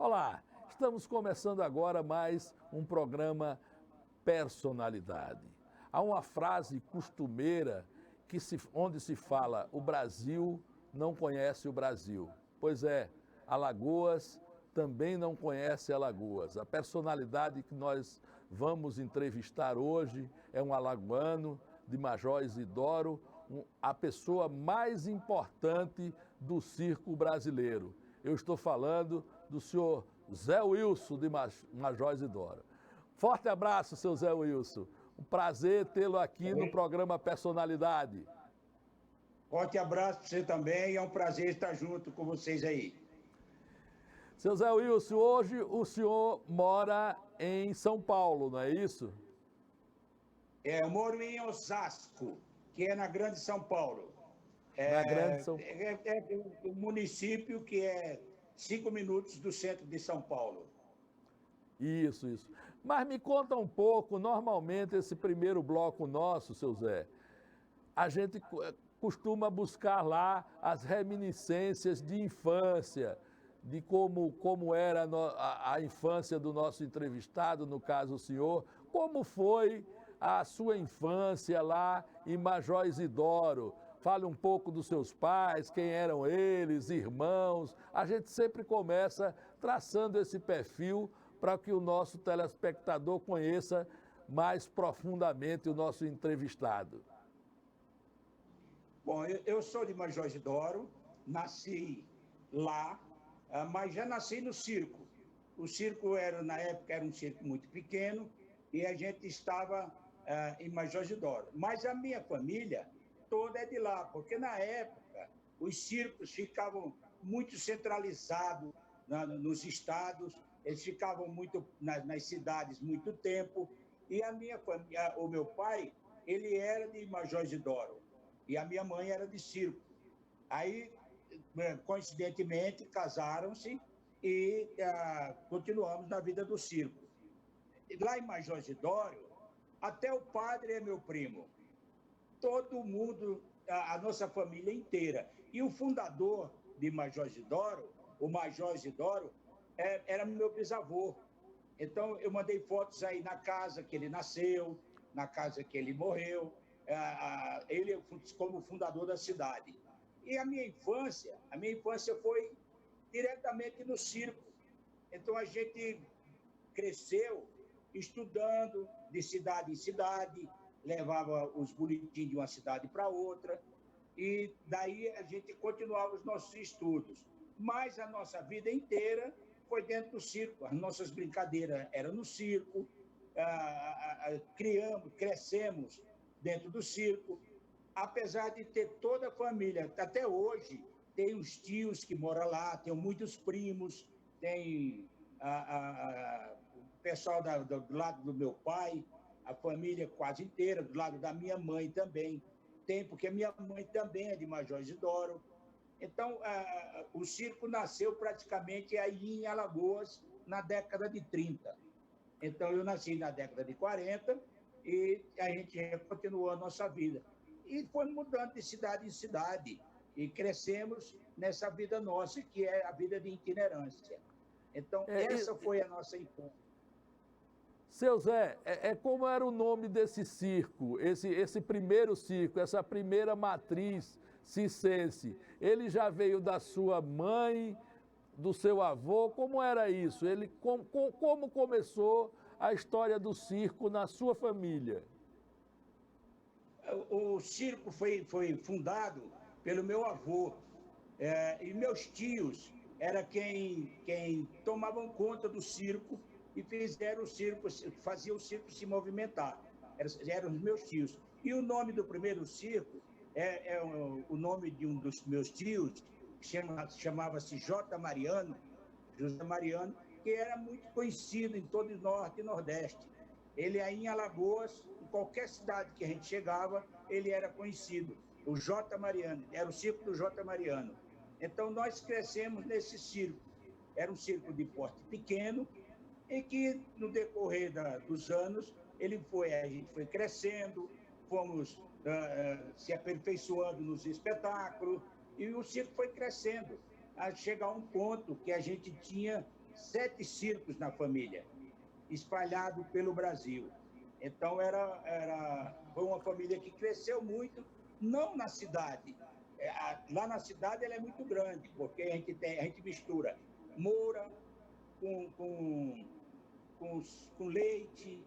Olá, estamos começando agora mais um programa Personalidade. Há uma frase costumeira onde se fala: o Brasil não conhece o Brasil. Pois é, Alagoas também não conhece Alagoas. A personalidade que nós vamos entrevistar hoje é um alagoano de Major Izidoro, a pessoa mais importante do circo brasileiro. Eu estou falando do senhor Zé Wilson de Major Izidoro. Forte abraço, seu Zé Wilson. Um prazer tê-lo aqui no programa Personalidade. Forte abraço para você também, é um prazer estar junto com vocês aí. Seu Zé Wilson, hoje o senhor mora em São Paulo, não é isso? Eu moro em Osasco, que é na Grande São Paulo. Na Grande São Paulo. É um município que é 5 minutos do centro de São Paulo. Isso. Mas me conta um pouco, normalmente esse primeiro bloco nosso, seu Zé, a gente costuma buscar lá as reminiscências de infância, de como era a infância do nosso entrevistado, no caso o senhor, como foi a sua infância lá em Major Izidoro. Fale um pouco dos seus pais, quem eram eles, irmãos. A gente sempre começa traçando esse perfil para que o nosso telespectador conheça mais profundamente o nosso entrevistado. Bom, eu sou de Major Izidoro, nasci lá, mas já nasci no circo. O circo na época era um circo muito pequeno e a gente estava em Major Izidoro. Mas a minha família toda é de lá, porque na época os circos ficavam muito centralizados nos estados, eles ficavam muito nas cidades muito tempo, e a minha família, o meu pai, ele era de Major Izidoro e a minha mãe era de circo. Aí, coincidentemente, casaram-se e continuamos na vida do circo. Lá em Major Izidoro, até o padre é meu primo. Todo mundo, a nossa família inteira. E o fundador de Major Izidoro, o Major Izidoro, era meu bisavô. Então, eu mandei fotos aí na casa que ele nasceu, na casa que ele morreu, ele como fundador da cidade. E a minha infância foi diretamente no circo. Então, a gente cresceu estudando de cidade em cidade, levava os boletins de uma cidade para outra, e daí a gente continuava os nossos estudos. Mas a nossa vida inteira foi dentro do circo. As nossas brincadeiras eram no circo, crescemos dentro do circo, apesar de ter toda a família. Até hoje, tem os tios que moram lá, tenho muitos primos, tem o pessoal do lado do meu pai, a família quase inteira, do lado da minha mãe também. Tem, porque minha mãe também é de Major Izidoro. Então, o circo nasceu praticamente aí em Alagoas, na década de 30. Então, eu nasci na década de 40 e a gente continuou a nossa vida. E foi mudando de cidade em cidade e crescemos nessa vida nossa, que é a vida de itinerância. Então, essa foi a nossa infância. Seu Zé, como era o nome desse circo, esse primeiro circo, essa primeira matriz circense? Ele já veio da sua mãe, do seu avô? Como era isso? Como começou a história do circo na sua família? O circo foi fundado pelo meu avô, e meus tios era quem tomavam conta do circo e faziam o circo se movimentar. Eram os meus tios. E o nome do primeiro circo o nome de um dos meus tios, que chamava-se J. Mariano, José Mariano, que era muito conhecido em todo o Norte e Nordeste. Ele aí em Alagoas, em qualquer cidade que a gente chegava, ele era conhecido. O J. Mariano, era o circo do J. Mariano. Então, nós crescemos nesse circo. Era um circo de porte pequeno e que, no decorrer dos anos, a gente foi crescendo, fomos se aperfeiçoando nos espetáculos, e o circo foi crescendo, a chegar a um ponto que a gente tinha 7 circos na família, espalhado pelo Brasil. Então, foi uma família que cresceu muito, não na cidade. Lá na cidade ela é muito grande, porque a gente mistura moura com leite,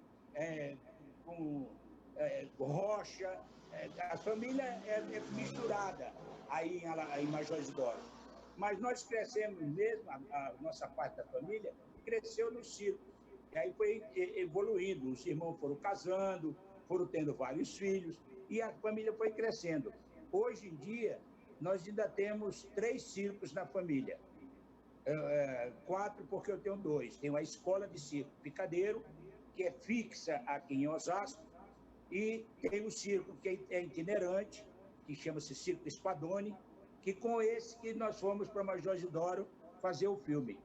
com rocha. A família é misturada aí em Major Isidoro. Mas nós crescemos mesmo, a nossa parte da família cresceu no circo. E aí foi evoluindo, os irmãos foram casando, foram tendo vários filhos, e a família foi crescendo. Hoje em dia, nós ainda temos 3 circos na família. 4, porque eu tenho 2. Tenho a Escola de Circo Picadeiro, que é fixa aqui em Osasco, e tem o circo que é itinerante, que chama-se Circo Spadoni, que com esse que nós fomos para Major Isidoro fazer o filme.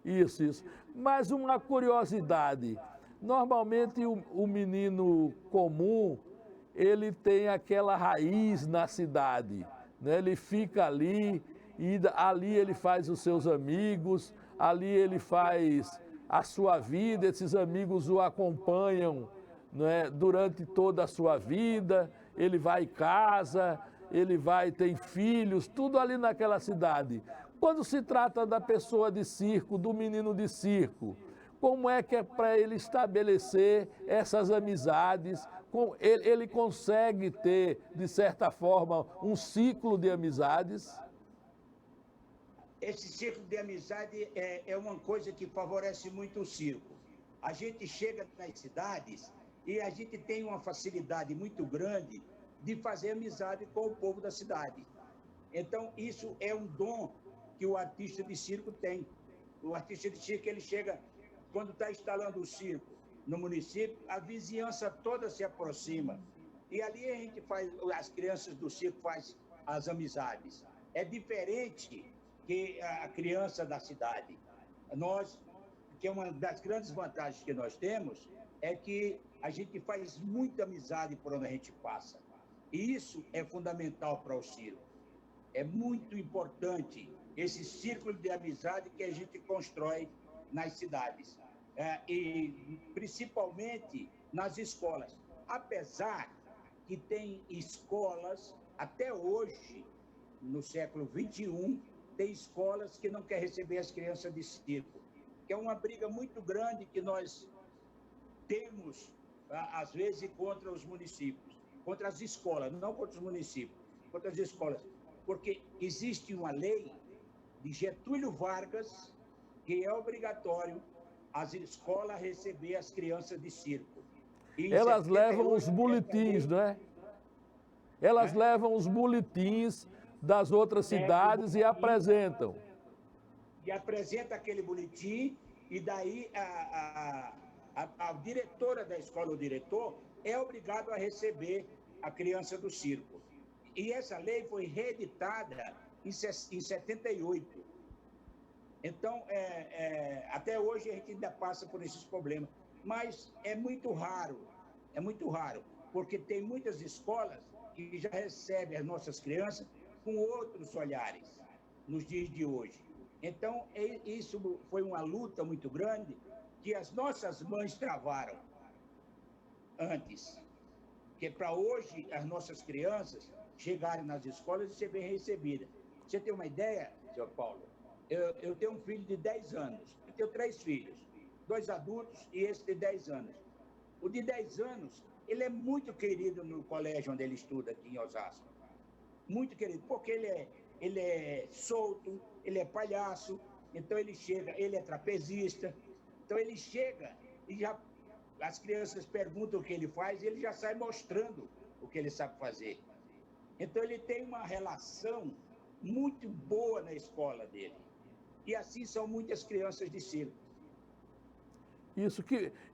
Isso. Mas uma curiosidade, normalmente o menino comum, ele tem aquela raiz na cidade, né? Ele fica ali e ali ele faz os seus amigos, ali ele faz a sua vida, esses amigos o acompanham, né, durante toda a sua vida, ele vai em casa, ele tem filhos, tudo ali naquela cidade. Quando se trata da pessoa de circo, do menino de circo, como é que é para ele estabelecer essas amizades? Ele consegue ter, de certa forma, um ciclo de amizades? Esse ciclo de amizade é uma coisa que favorece muito o circo. A gente chega nas cidades e a gente tem uma facilidade muito grande de fazer amizade com o povo da cidade. Então, isso é um dom que o artista de circo tem. O artista de circo, ele chega, quando está instalando o circo no município, a vizinhança toda se aproxima. E ali a gente faz, as crianças do circo fazem as amizades. É diferente que a criança da cidade. Que é uma das grandes vantagens que nós temos, é que a gente faz muita amizade por onde a gente passa. E isso é fundamental para o circo. É muito importante esse círculo de amizade que a gente constrói nas cidades. E principalmente nas escolas. Apesar que tem escolas, até hoje, no século XXI, tem escolas que não querem receber as crianças de circo. Que é uma briga muito grande que nós temos, às vezes, contra os municípios, contra as escolas, não contra os municípios, contra as escolas. Porque existe uma lei de Getúlio Vargas que é obrigatório as escolas receber as crianças de circo. Elas levam os boletins, não é? Elas levam os boletins das outras cidades e apresentam. E apresenta aquele boletim, e daí a diretora da escola, o diretor, é obrigado a receber a criança do circo. E essa lei foi reeditada em 78. Então, até hoje a gente ainda passa por esses problemas. Mas é muito raro, porque tem muitas escolas que já recebem as nossas crianças com outros olhares nos dias de hoje. Então, isso foi uma luta muito grande que as nossas mães travaram antes. Que para hoje as nossas crianças chegarem nas escolas e ser bem recebidas. Você tem uma ideia, senhor Paulo? Eu tenho um filho de 10 anos, eu tenho 3 filhos, 2 adultos e esse de 10 anos. O de 10 anos, ele é muito querido no colégio onde ele estuda aqui em Osasco. Muito querido, porque ele é solto, ele é palhaço, então ele chega, ele é trapezista, então ele chega e as crianças perguntam o que ele faz e ele já sai mostrando o que ele sabe fazer. Então ele tem uma relação muito boa na escola dele. E assim são muitas crianças de circo.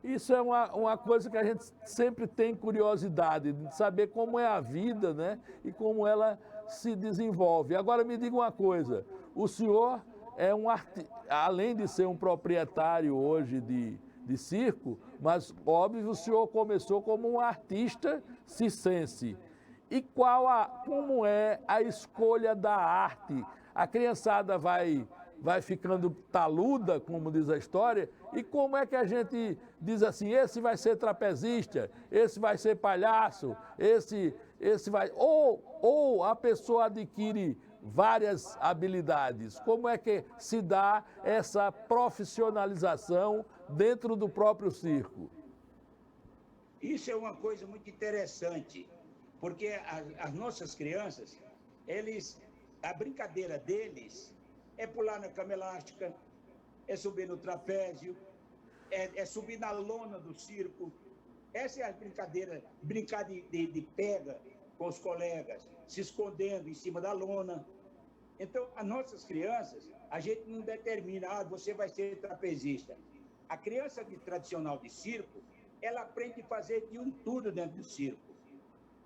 Isso é uma coisa que a gente sempre tem curiosidade, de saber como é a vida, né? E como ela se desenvolve. Agora me diga uma coisa, o senhor é além de ser um proprietário hoje de circo, mas óbvio o senhor começou como um artista circense. E como é a escolha da arte? A criançada vai vai ficando taluda, como diz a história, e como é que a gente diz assim, esse vai ser trapezista, esse vai ser palhaço, esse vai... Ou a pessoa adquire várias habilidades. Como é que se dá essa profissionalização dentro do próprio circo? Isso é uma coisa muito interessante, porque as nossas crianças, a brincadeira deles é pular na cama elástica, é subir no trapézio, é subir na lona do circo. Essa é a brincadeira, brincar de pega com os colegas, se escondendo em cima da lona. Então, as nossas crianças, a gente não determina, você vai ser trapezista. A criança tradicional de circo, ela aprende a fazer de um tudo dentro do circo.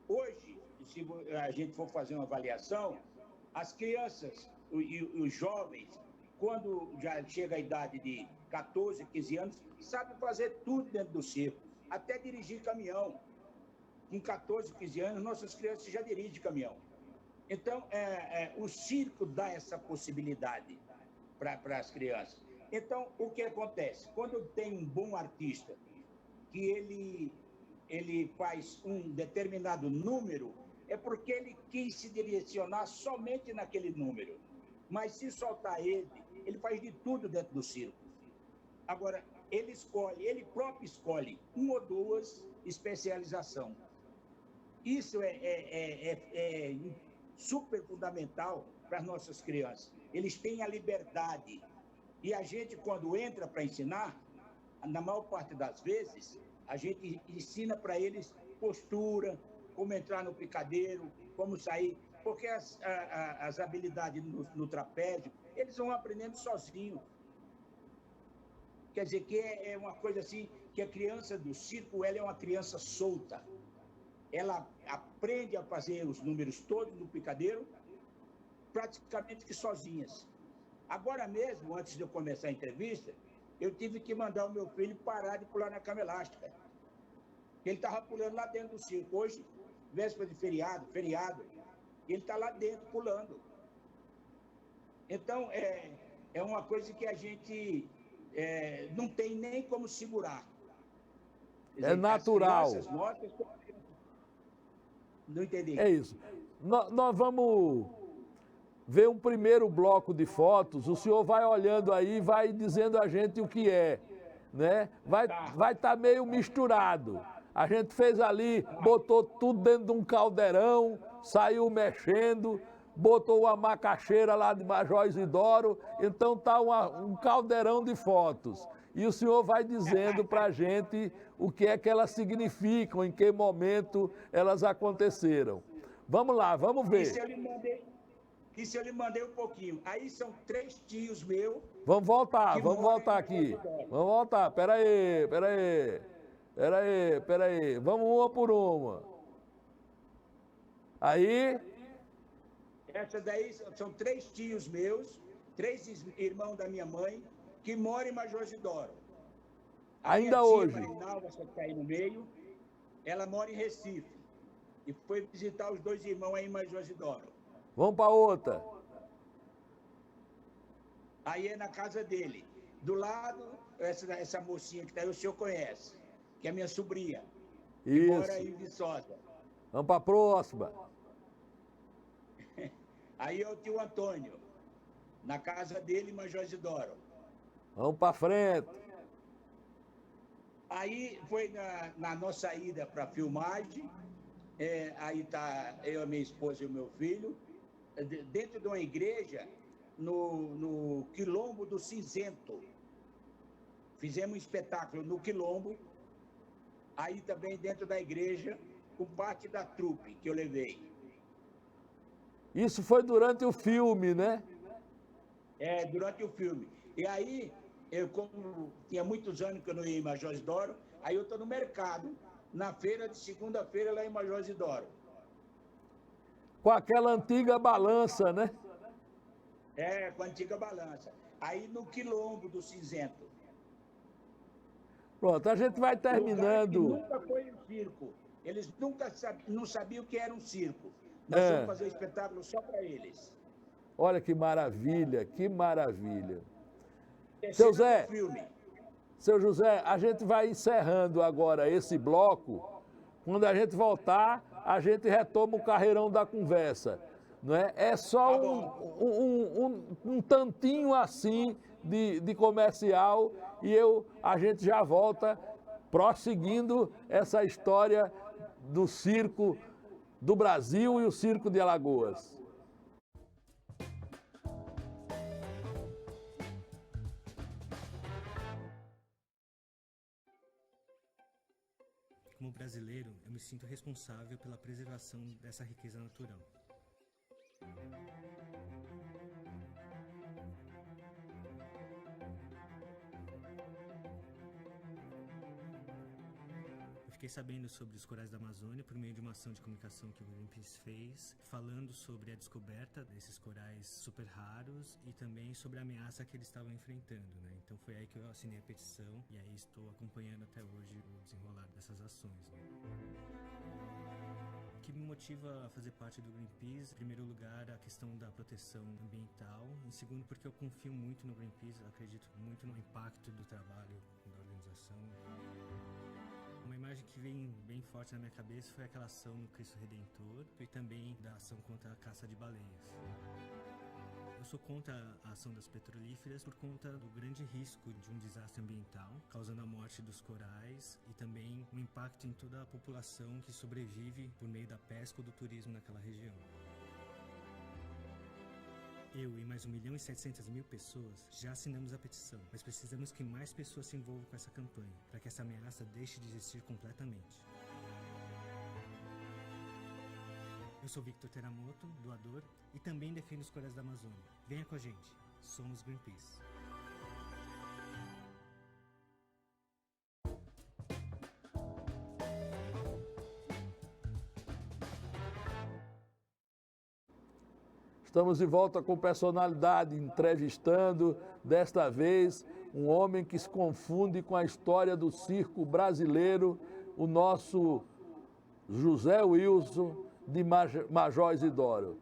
Hoje, se a gente for fazer uma avaliação, as crianças e os jovens, quando já chega a idade de 14, 15 anos, sabem fazer tudo dentro do circo, até dirigir caminhão. Com 14, 15 anos, nossas crianças já dirigem caminhão. Então, o circo dá essa possibilidade para as crianças. Então, o que acontece? Quando tem um bom artista, que ele faz um determinado número, é porque ele quis se direcionar somente naquele número. Mas se soltar ele faz de tudo dentro do circo. Agora, ele próprio escolhe uma ou duas especializações. Isso é super fundamental para as nossas crianças. Eles têm a liberdade. E a gente, quando entra para ensinar, na maior parte das vezes, a gente ensina para eles postura, como entrar no picadeiro, como sair, porque as habilidades no trapézio, eles vão aprendendo sozinhos. Quer dizer, que é uma coisa assim, que a criança do circo, ela é uma criança solta. Ela aprende a fazer os números todos no picadeiro, praticamente que sozinhas. Agora mesmo, antes de eu começar a entrevista, eu tive que mandar o meu filho parar de pular na cama elástica. Ele estava pulando lá dentro do circo. Hoje, véspera de feriado, ele está lá dentro pulando. Então, é uma coisa que a gente não tem nem como segurar. Quer dizer, É natural. Não entendi. É isso. Nós vamos ver um primeiro bloco de fotos. O senhor vai olhando aí, vai dizendo a gente o que é, né? Vai estar meio misturado. A gente fez ali, botou tudo dentro de um caldeirão, saiu mexendo, botou uma macaxeira lá de Major Isidoro, então tá um caldeirão de fotos. E o senhor vai dizendo para a gente o que é que elas significam, em que momento elas aconteceram. Vamos lá, vamos ver. Isso eu lhe mandei um pouquinho. Aí são 3 tios meus. Vamos voltar aqui. Vamos voltar, peraí. Vamos uma por uma. Aí... Essa daí são 3 tios meus, 3 irmãos da minha mãe, que moram em Major Isidoro. Ainda hoje. A minha tia Marinalva, que está aí no meio, ela mora em Recife. E foi visitar os 2 irmãos aí em Major Isidoro. Vamos para outra. Aí é na casa dele. Do lado, essa mocinha que está aí, o senhor conhece, que é minha sobrinha, que mora aí em Viçosa. Vamos para a próxima. Aí é o tio Antônio, na casa dele em Major Isidoro. Vamos para frente. Aí foi na nossa ida para a filmagem, aí está eu, a minha esposa e o meu filho, dentro de uma igreja, no Quilombo do Cinzento. Fizemos um espetáculo no Quilombo, aí também dentro da igreja, com parte da trupe que eu levei. Isso foi durante o filme, né? Durante o filme. E aí, como tinha muitos anos que eu não ia em Major Isidoro, aí eu estou no mercado, na feira de segunda-feira lá em Major Isidoro. Com aquela antiga balança, né? Com a antiga balança. Aí no Quilombo do Cinzento. Pronto, a gente vai terminando. Nunca foi um circo. Eles nunca não sabiam o que era um circo. Nós vamos fazer um espetáculo só para eles. Olha que maravilha, que maravilha. É Seu cena Zé, do filme. seu José, a gente vai encerrando agora esse bloco. Quando a gente voltar, a gente retoma o carreirão da conversa. Não é? É só Tá bom. um tantinho assim de comercial e a gente já volta prosseguindo essa história do circo do Brasil e o circo de Alagoas. Como brasileiro, eu me sinto responsável pela preservação dessa riqueza natural. Eu fiquei sabendo sobre os corais da Amazônia por meio de uma ação de comunicação que o Greenpeace fez, falando sobre a descoberta desses corais super raros e também sobre a ameaça que eles estavam enfrentando, né? Então foi aí que eu assinei a petição e aí estou acompanhando até hoje o desenrolar dessas ações, né? O que me motiva a fazer parte do Greenpeace, em primeiro lugar, a questão da proteção ambiental, em segundo, porque eu confio muito no Greenpeace, acredito muito no impacto do trabalho da organização. Uma imagem que vem bem forte na minha cabeça foi aquela ação no Cristo Redentor e também da ação contra a caça de baleias. Eu sou contra a ação das petrolíferas por conta do grande risco de um desastre ambiental, causando a morte dos corais e também um impacto em toda a população que sobrevive por meio da pesca ou do turismo naquela região. Eu e mais 1.700.000 pessoas já assinamos a petição, mas precisamos que mais pessoas se envolvam com essa campanha, para que essa ameaça deixe de existir completamente. Eu sou Victor Teramoto, doador, e também defendo os corais da Amazônia. Venha com a gente, somos Greenpeace. Estamos de volta com personalidade, entrevistando, desta vez, um homem que se confunde com a história do circo brasileiro, o nosso José Wilson de Major Isidoro.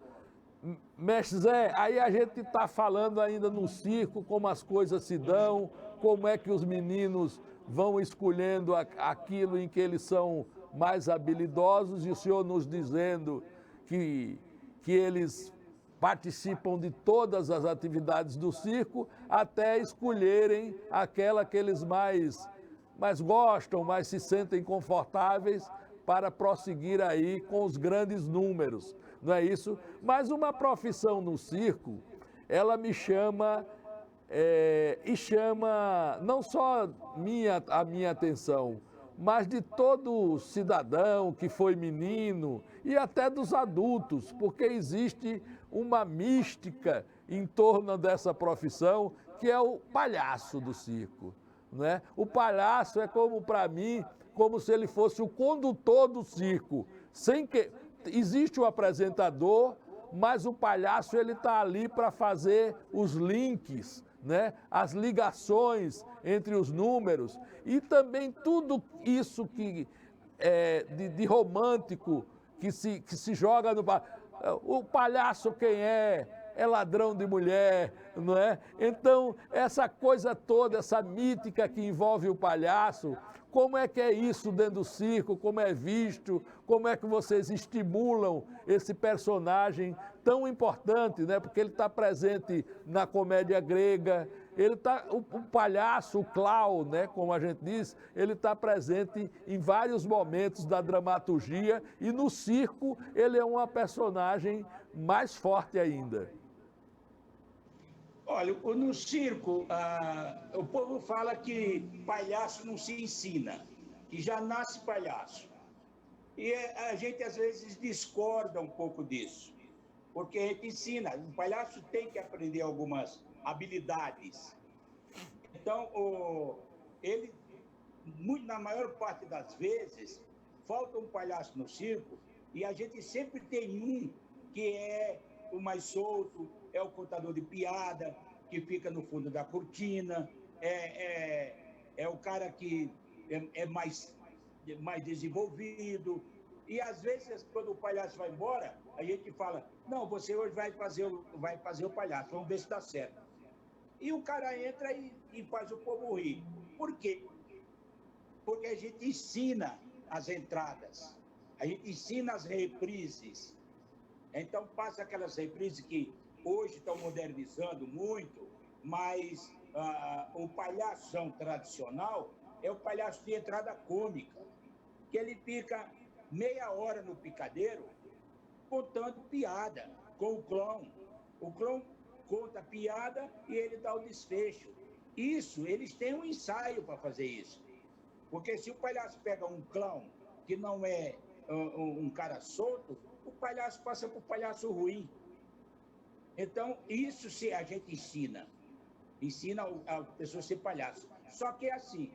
Mestre Zé, aí a gente está falando ainda no circo, como as coisas se dão, como é que os meninos vão escolhendo aquilo em que eles são mais habilidosos, e o senhor nos dizendo que eles participam de todas as atividades do circo, até escolherem aquela que eles mais gostam, mais se sentem confortáveis para prosseguir aí com os grandes números, não é isso? Mas uma profissão no circo, ela me chama e chama não só a minha atenção, mas de todo cidadão que foi menino e até dos adultos, porque existe uma mística em torno dessa profissão que é o palhaço do circo, né? O palhaço é como, para mim, como se ele fosse o condutor do circo, sem que existe o apresentador, mas o palhaço ele está ali para fazer os links, né? As ligações entre os números e também tudo isso que de romântico que se joga no o palhaço quem é ladrão de mulher, não é? Então, essa coisa toda, essa mítica que envolve o palhaço, como é que é isso dentro do circo, como é visto, como é que vocês estimulam esse personagem tão importante, né? Porque ele está presente na comédia grega, o palhaço, o clown, né? Como a gente diz, ele está presente em vários momentos da dramaturgia e no circo ele é uma personagem mais forte ainda. Olha, no circo, o povo fala que palhaço não se ensina, que já nasce palhaço. E a gente, às vezes, discorda um pouco disso, porque a gente ensina, o palhaço tem que aprender algumas habilidades. Então, ele, na maior parte das vezes, falta um palhaço no circo e a gente sempre tem um que é o mais solto, é o contador de piada, que fica no fundo da cortina, é o cara que é mais desenvolvido, E, às vezes, quando o palhaço vai embora, a gente fala, não, você hoje vai fazer o palhaço, vamos ver se dá certo. E o cara entra e faz o povo rir. Por quê? Porque a gente ensina as entradas, a gente ensina as reprises. Então, passa aquelas reprises que hoje estão modernizando muito, mas o palhação tradicional é o palhaço de entrada cômica, que ele fica meia hora no picadeiro contando piada com o clown. O clown conta piada e ele dá o desfecho. Isso, eles têm um ensaio para fazer isso. Porque se o palhaço pega um clown que não é um cara solto, o palhaço passa por palhaço ruim. Então, isso se a gente ensina a pessoa a ser palhaço. Só que é assim,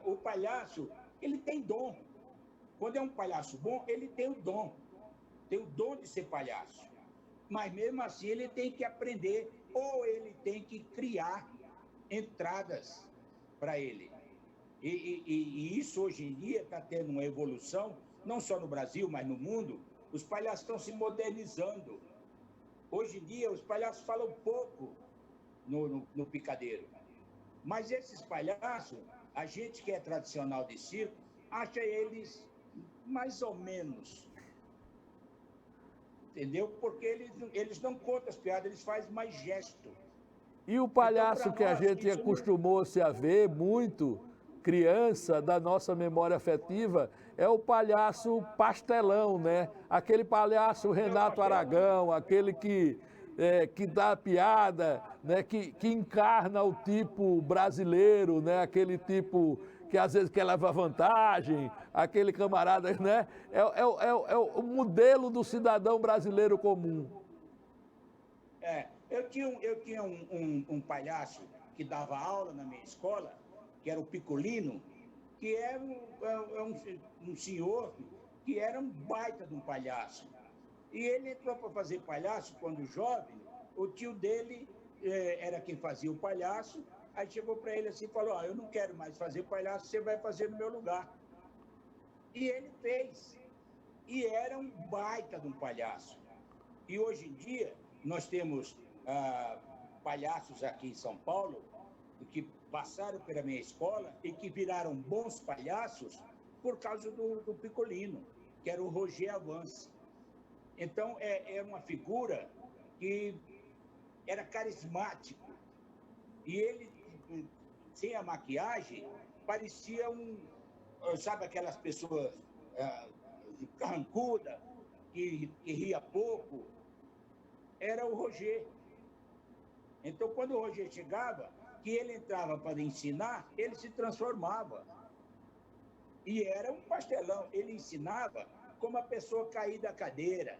o palhaço, ele tem dom. Quando é um palhaço bom, ele tem o dom de ser palhaço. Mas mesmo assim ele tem que aprender, ou ele tem que criar entradas para ele. E isso hoje em dia está tendo uma evolução, não só no Brasil, mas no mundo. Os palhaços estão se modernizando. Hoje em dia, os palhaços falam pouco no picadeiro. Mas esses palhaços, a gente que é tradicional de circo, acha eles mais ou menos. Entendeu? Porque eles não contam as piadas, eles fazem mais gesto. E o palhaço Então, que a nós, gente acostumou-se a ver muito, criança, da nossa memória afetiva, é o palhaço pastelão, né? Aquele palhaço Renato Aragão, aquele que dá piada, né? Que encarna o tipo brasileiro, né? Aquele tipo que às vezes quer levar vantagem, aquele camarada, né? É o modelo do cidadão brasileiro comum. Eu tinha um palhaço que dava aula na minha escola, que era o Picolino, que era um senhor que era um baita de um palhaço. E ele entrou para fazer palhaço quando jovem, o tio dele era quem fazia o palhaço, aí chegou para ele assim e falou, eu não quero mais fazer palhaço, você vai fazer no meu lugar. E ele fez. E era um baita de um palhaço. E hoje em dia, nós temos palhaços aqui em São Paulo que passaram pela minha escola e que viraram bons palhaços por causa do Picolino, que era o Roger Avance. Então, é uma figura que era carismático. E ele, sem a maquiagem, parecia sabe aquelas pessoas carrancudas, que ria pouco? Era o Roger. Então, quando o Roger chegava, que ele entrava para ensinar, ele se transformava. E era um pastelão. Ele ensinava como a pessoa cair da cadeira,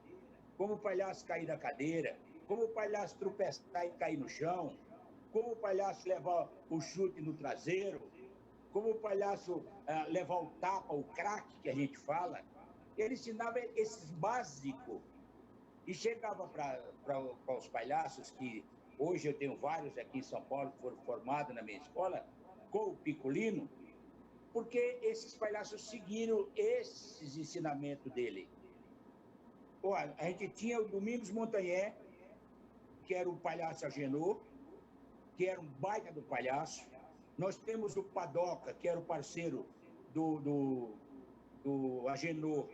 como o palhaço cair da cadeira, como o palhaço tropeçar e cair no chão, como o palhaço levar o chute no traseiro, como o palhaço levar o tapa, o craque que a gente fala. Ele ensinava esses básicos. E chegava para os palhaços, que hoje eu tenho vários aqui em São Paulo que foram formados na minha escola, com o Picolino, porque esses palhaços seguiram esses ensinamentos dele. A gente tinha o Domingos Montanhé, que era o palhaço Agenor, que era um baita do palhaço. Nós temos o Padoca, que era o parceiro do Agenor,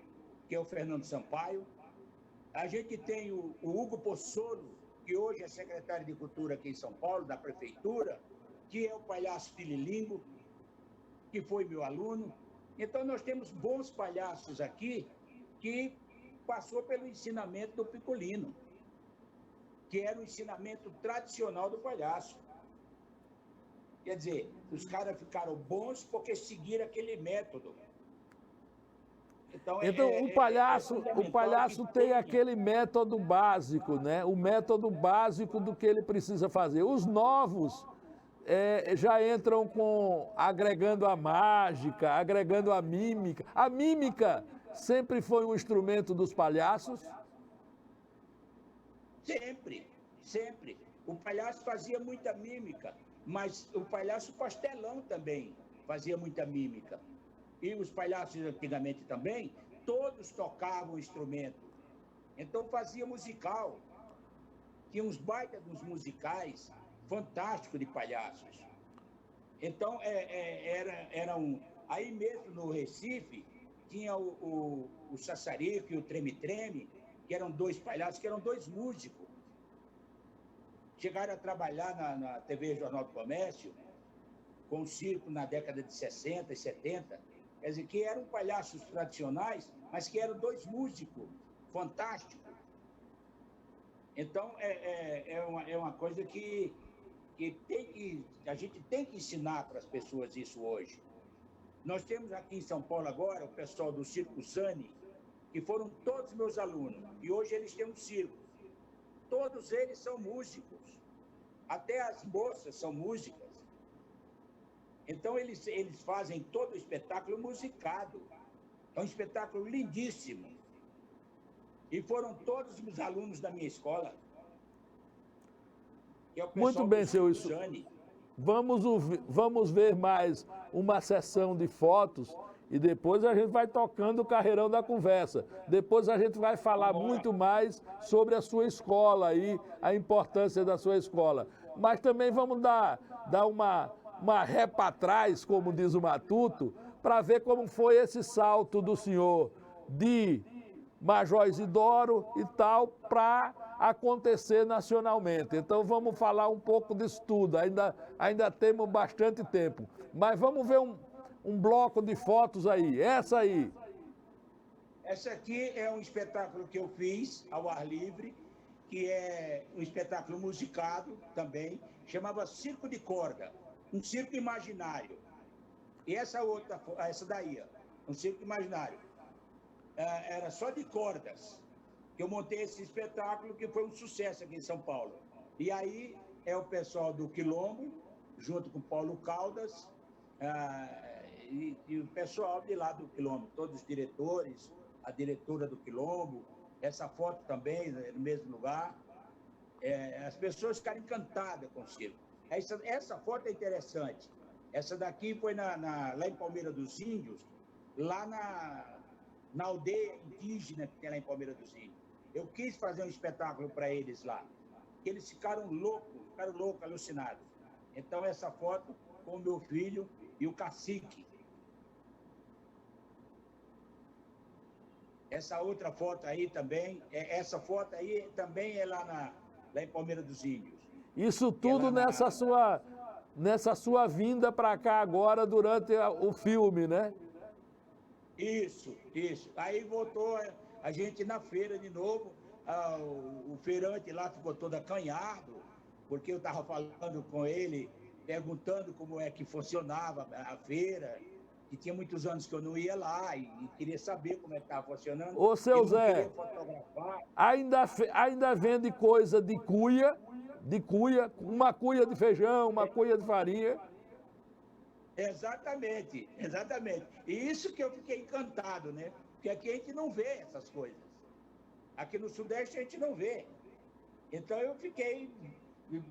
que é o Fernando Sampaio. A gente tem o Hugo Pozzolo, que hoje é secretário de Cultura aqui em São Paulo, da Prefeitura, que é o palhaço Fililingo, que foi meu aluno. Então, nós temos bons palhaços aqui que passou pelo ensinamento do Picolino, que era o ensinamento tradicional do palhaço. Quer dizer, os caras ficaram bons porque seguiram aquele método. Então o palhaço tem aquele método básico, né? O método básico do que ele precisa fazer. Os novos já entram agregando a mágica, agregando a mímica. A mímica sempre foi um instrumento dos palhaços? Sempre, sempre. O palhaço fazia muita mímica, mas o palhaço pastelão também fazia muita mímica. E os palhaços antigamente também todos tocavam instrumento. Então fazia musical. Tinha uns baita dos musicais fantásticos de palhaços. Então, aí mesmo no Recife, tinha o Sassarico e o Treme-Treme, que eram dois palhaços, que eram dois músicos. Chegaram a trabalhar na TV Jornal do Comércio, com o circo na década de 60 e 70, quer dizer, que eram palhaços tradicionais, mas que eram dois músicos fantásticos. Então, é uma coisa que a gente tem que ensinar para as pessoas isso hoje. Nós temos aqui em São Paulo agora o pessoal do Circo Sani, que foram todos meus alunos, e hoje eles têm um circo. Todos eles são músicos, até as moças são músicas. Então, eles fazem todo o espetáculo musicado. É um espetáculo lindíssimo. E foram todos os alunos da minha escola. Que é o pessoal Muito bem, do seu Circo Sani. Vamos ver mais uma sessão de fotos e depois a gente vai tocando o carreirão da conversa. Depois a gente vai falar muito mais sobre a sua escola e a importância da sua escola. Mas também vamos dar uma ré para trás, como diz o Matuto, para ver como foi esse salto do senhor de Major Isidoro e tal, para acontecer nacionalmente. Então vamos falar um pouco disso tudo, ainda temos bastante tempo. Mas vamos ver um bloco de fotos aí, essa aí. Essa aqui é um espetáculo que eu fiz ao ar livre, que é um espetáculo musicado também, chamava Circo de Corda, um circo imaginário. E essa daí, ó, um circo imaginário. Era só de cordas que eu montei esse espetáculo, que foi um sucesso aqui em São Paulo. E aí é o pessoal do Quilombo, junto com o Paulo Caldas, e o pessoal de lá do Quilombo, todos os diretores, a diretora do Quilombo, essa foto também, no mesmo lugar. As pessoas ficaram encantadas com o circo. Essa foto é interessante. Essa daqui foi lá em Palmeira dos Índios, lá na aldeia indígena que tem lá em Palmeira dos Índios. Eu quis fazer um espetáculo para eles lá. Eles ficaram loucos, alucinados. Então, essa foto com o meu filho e o cacique. Essa outra foto aí também, essa foto aí também é lá em Palmeira dos Índios. Isso tudo nessa sua vinda para cá agora durante o filme, né? Isso. Aí voltou a gente na feira de novo, o feirante lá ficou todo acanhado, porque eu estava falando com ele, perguntando como é que funcionava a feira, que tinha muitos anos que eu não ia lá e queria saber como é que estava funcionando. Ô, seu Zé, ainda vende coisa de cuia, uma cuia de feijão, uma cuia de farinha. Exatamente. E isso que eu fiquei encantado, né? Porque aqui a gente não vê essas coisas. Aqui no Sudeste a gente não vê. Então eu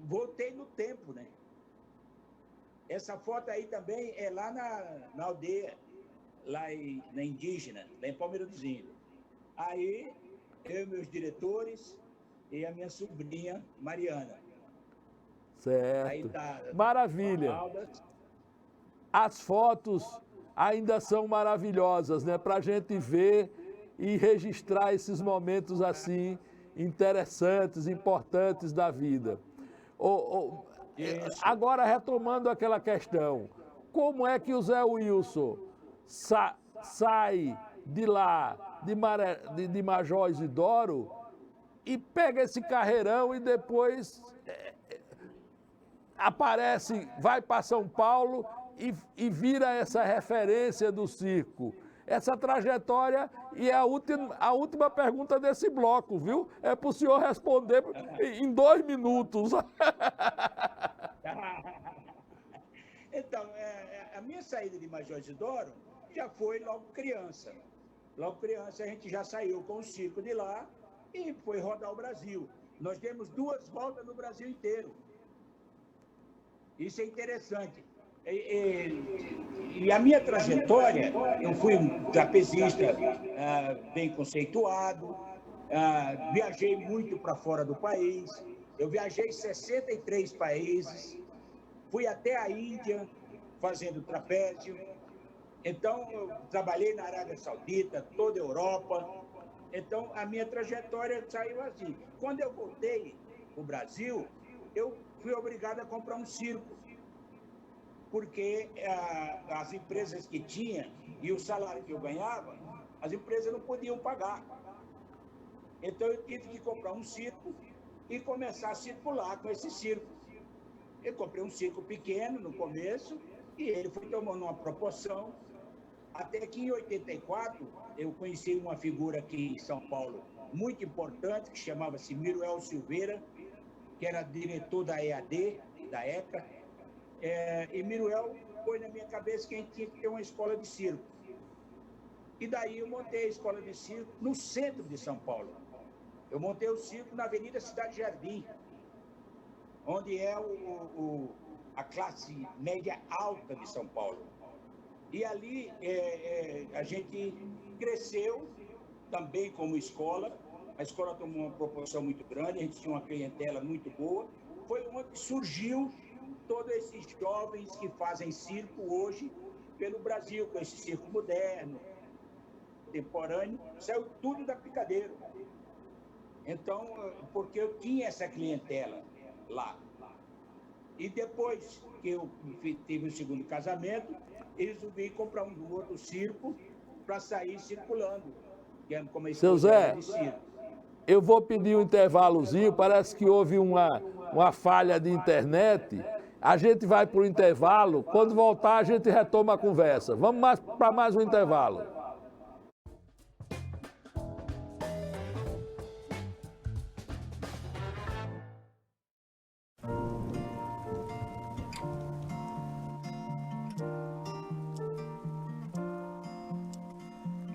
voltei no tempo, né? Essa foto aí também é lá na aldeia, na indígena, lá em Palmeira dos Índios. Aí, eu e meus diretores e a minha sobrinha, Mariana. Certo. Aí tá, maravilha. As fotos ainda são maravilhosas, né? Para a gente ver e registrar esses momentos assim interessantes, importantes da vida. Agora, retomando aquela questão, como é que o Zé Wilson sai de lá, de Major Isidoro, e pega esse carreirão e depois aparece, vai para São Paulo e vira essa referência do circo? Essa trajetória, e a última pergunta desse bloco, viu? É para o senhor responder em 2 minutos. Então, a minha saída de Major Isidoro já foi logo criança. Logo criança a gente já saiu com o circo de lá e foi rodar o Brasil. Nós demos 2 voltas no Brasil inteiro. Isso é interessante. E a minha trajetória, eu fui um trapezista bem conceituado, viajei muito para fora do país, eu viajei 63 países, fui até a Índia fazendo trapézio, então eu trabalhei na Arábia Saudita, toda a Europa, então a minha trajetória saiu assim. Quando eu voltei para o Brasil, eu fui obrigado a comprar um circo, porque as empresas que tinha e o salário que eu ganhava, as empresas não podiam pagar. Então eu tive que comprar um circo e começar a circular com esse circo. Eu comprei um circo pequeno no começo e ele foi tomando uma proporção, até que em 84 eu conheci uma figura aqui em São Paulo muito importante, que chamava-se Miruel Silveira, que era diretor da EAD, da ECA, e Miruel pôs na minha cabeça que a gente tinha que ter uma escola de circo. E daí eu montei a escola de circo no centro de São Paulo. Eu montei o circo na Avenida Cidade Jardim, onde é a classe média alta de São Paulo. E ali a gente cresceu também como escola. A escola tomou uma proporção muito grande, a gente tinha uma clientela muito boa. Foi onde surgiu todos esses jovens que fazem circo hoje pelo Brasil, com esse circo moderno, contemporâneo, saiu tudo da Picadeiro. Então, porque eu tinha essa clientela lá. E depois que eu tive o segundo casamento, eu resolvi comprar um outro circo para sair circulando. Que é como a Seu Zé, eu vou pedir um intervalozinho, parece que houve uma falha de internet. A gente vai para o intervalo, quando voltar a gente retoma a conversa. Vamos para mais um intervalo.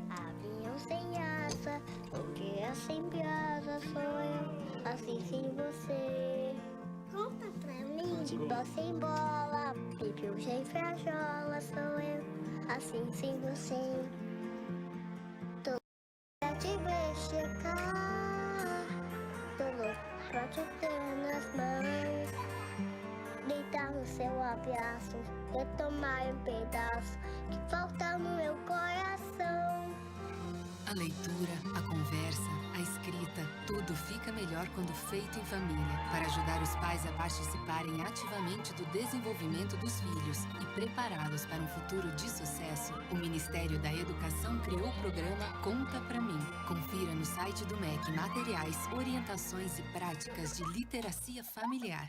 Avião sem asa, porque é sempre asa sou eu, assim sem você. Conta pra mim. Futebol sem bola, pipiu sem frajola sou eu, assim sem você. Tô pra te ver chegar, tô louco pra te ter nas mãos, deitar no seu abraço, retomar um pedaço que falta no meu coração. A leitura, a conversa, a escrita, tudo fica melhor quando feito em família. Para ajudar os pais a participarem ativamente do desenvolvimento dos filhos e prepará-los para um futuro de sucesso, o Ministério da Educação criou o programa Conta Pra Mim. Confira no site do MEC materiais, orientações e práticas de literacia familiar.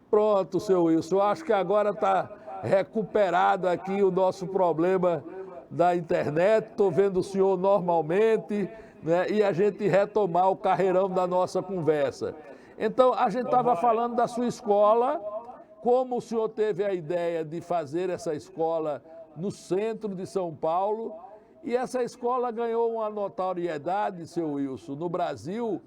Pronto, seu Wilson, eu acho que agora está recuperado aqui o nosso problema da internet. Estou vendo o senhor normalmente, né, e a gente retomar o carreirão da nossa conversa. Então, a gente estava falando da sua escola, como o senhor teve a ideia de fazer essa escola no centro de São Paulo, e essa escola ganhou uma notoriedade, seu Wilson, no Brasil,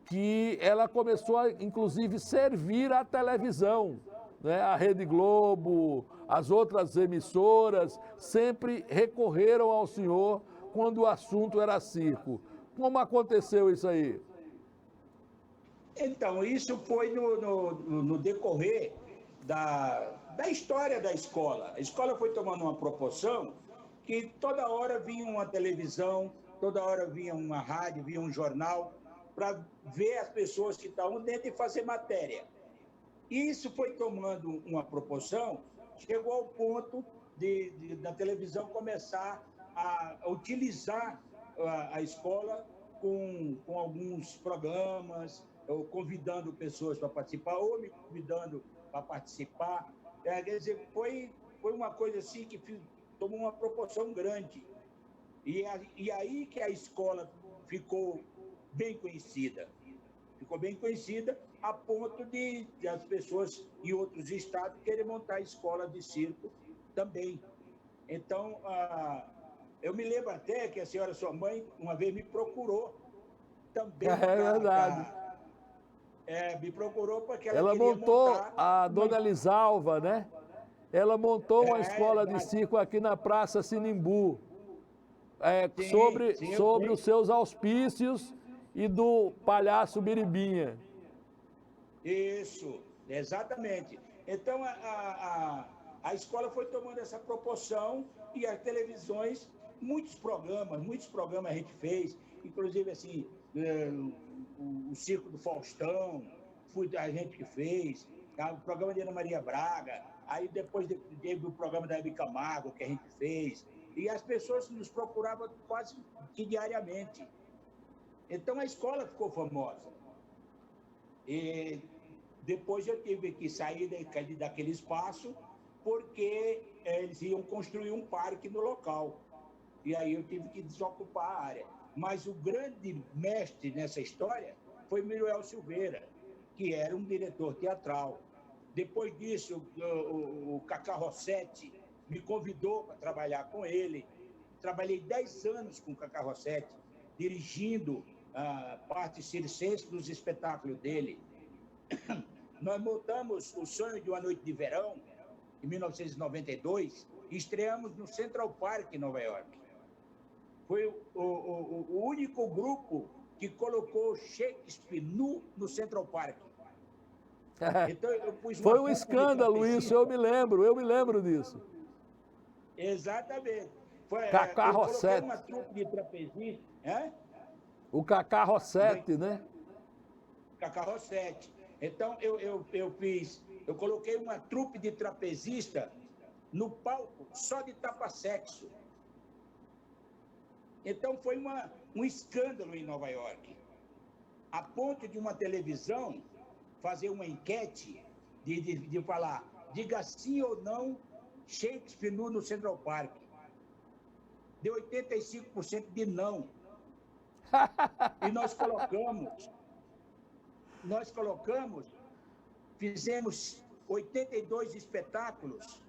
que ela começou a, inclusive, servir à televisão, né? A Rede Globo, as outras emissoras, sempre recorreram ao senhor quando o assunto era circo. Como aconteceu isso aí? Então, isso foi no decorrer da história da escola. A escola foi tomando uma proporção que toda hora vinha uma televisão, toda hora vinha uma rádio, vinha um jornal, para ver as pessoas que estavam dentro e fazer matéria. E isso foi tomando uma proporção, chegou ao ponto da televisão começar a utilizar a escola com alguns programas, convidando pessoas para participar, ou me convidando para participar. Quer dizer, foi uma coisa assim que tomou uma proporção grande. E aí que a escola ficou bem conhecida. Ficou bem conhecida a ponto de as pessoas em outros estados querem montar escola de circo também. Então, eu me lembro até que a senhora, sua mãe, uma vez me procurou também É verdade. me procurou porque Ela queria montou, montar a dona Lisalva, né? Ela montou uma É, escola de verdade. circo aqui na Praça Sinimbu, Sim, sobre, sim, eu sobre sei. os seus auspícios e do palhaço Biribinha. Isso, exatamente. Então, a escola foi tomando essa proporção e as televisões, muitos programas a gente fez, inclusive, assim, o Circo do Faustão, foi a gente que fez, tá? O programa de Ana Maria Braga, aí depois teve o programa da Hebe Camargo, que a gente fez, e as pessoas nos procuravam quase que diariamente. Então, a escola ficou famosa. E depois eu tive que sair daquele espaço porque eles iam construir um parque no local. E aí eu tive que desocupar a área. Mas o grande mestre nessa história foi Miruel Silveira, que era um diretor teatral. Depois disso, o Cacá Rossetti me convidou para trabalhar com ele. Trabalhei 10 anos com o Cacá Rossetti, dirigindo a parte circense dos espetáculos dele. Nós montamos O Sonho de uma Noite de Verão, em 1992, e estreamos no Central Park, em Nova York. Foi o único grupo que colocou Shakespeare nu no Central Park. Então, eu pus Foi uma um trupe de escândalo trapezistas. isso, eu me lembro disso. Exatamente. Cacá Eu coloquei Rossetti. uma trupe de trapezistas, O Cacá Rossetti, né? Cacá Rossetti. Então, eu coloquei uma trupe de trapezista no palco só de tapa-sexo. Então, foi um escândalo em Nova York. A ponto de uma televisão fazer uma enquete de falar, diga sim ou não, Shakespeare nu no Central Park. Deu 85% de não. E nós fizemos 82 espetáculos.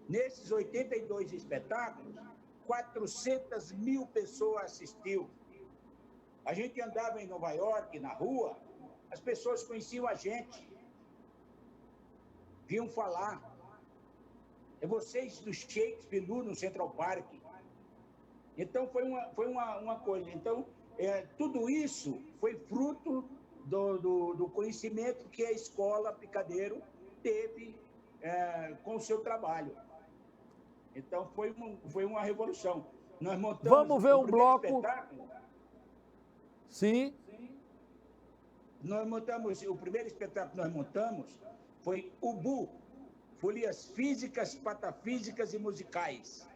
Nesses 82 espetáculos, 400 mil pessoas assistiu. A gente andava em Nova York, na rua, as pessoas conheciam a gente, vinham falar. É vocês do Shakespeare nu no Central Park. Então, foi uma coisa. Então, tudo isso foi fruto do conhecimento que a escola Picadeiro teve com o seu trabalho. Então, foi uma revolução. Nós montamos Vamos ver o um primeiro bloco. espetáculo. Sim. O primeiro espetáculo que nós montamos foi Ubu, Folias Físicas, Patafísicas e Musicais.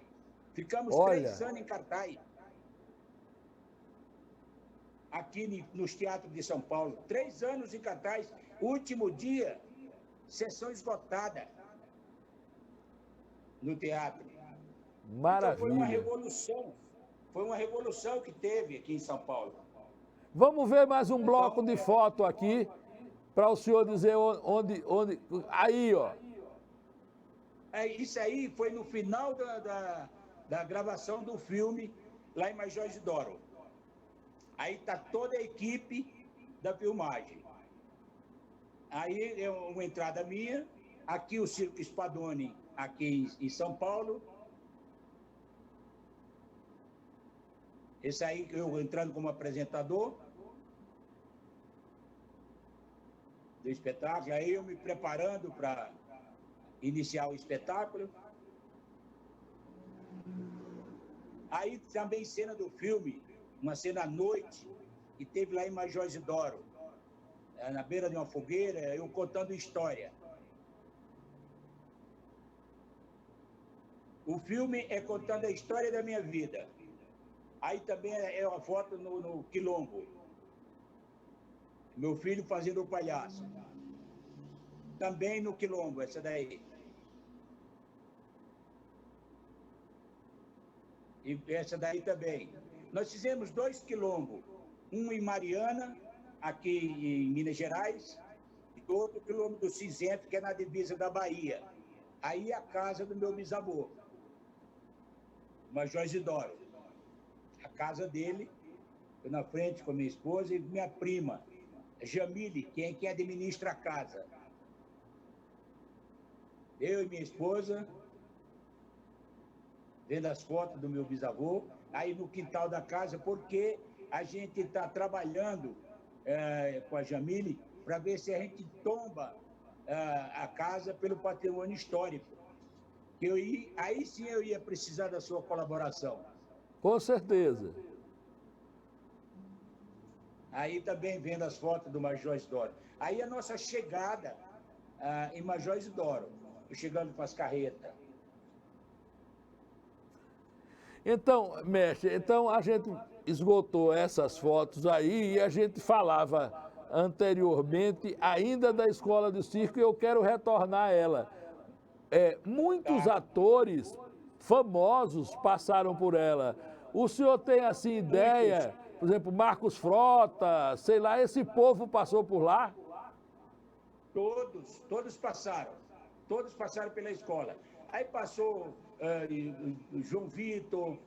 Ficamos 3 anos em cartaz. Aqui nos teatros de São Paulo. 3 anos em cartaz. Último dia, sessão esgotada no teatro. Maravilha. Então, foi uma revolução. Foi uma revolução que teve aqui em São Paulo. Vamos ver mais um bloco de foto aqui, para o senhor dizer onde... Aí, ó. Isso aí foi no final da gravação do filme, lá em Major Isidoro. Aí está toda a equipe da filmagem. Aí é uma entrada minha, aqui o Circo Spadoni, aqui em São Paulo. Esse aí, eu entrando como apresentador do espetáculo, aí eu me preparando para iniciar o espetáculo. Aí também cena do filme, uma cena à noite, que teve lá em Major Isidoro, na beira de uma fogueira, eu contando história. O filme é contando a história da minha vida. Aí também é uma foto no Quilombo. Meu filho fazendo o palhaço. Também no Quilombo, essa daí. E essa daí também. Nós fizemos 2 quilombos. Um em Mariana, aqui em Minas Gerais, e outro quilombo do Cinzento, que é na divisa da Bahia. Aí a casa do meu bisavô, Major Isidoro. A casa dele, na frente com a minha esposa e minha prima, Jamile, quem administra a casa. Eu e minha esposa, vendo as fotos do meu bisavô, aí no quintal da casa, porque a gente está trabalhando com a Jamile para ver se a gente tomba a casa pelo patrimônio histórico. Aí sim eu ia precisar da sua colaboração. Com certeza. Aí também vendo as fotos do Major Isidoro. Aí a nossa chegada em Major Isidoro, chegando para as carretas. Então, mestre, a gente esgotou essas fotos aí e a gente falava anteriormente ainda da escola de circo e eu quero retornar a ela. Muitos atores famosos passaram por ela. O senhor tem, assim, ideia, por exemplo, Marcos Frota, sei lá, esse povo passou por lá? Todos passaram pela escola. Aí passou João Vitor,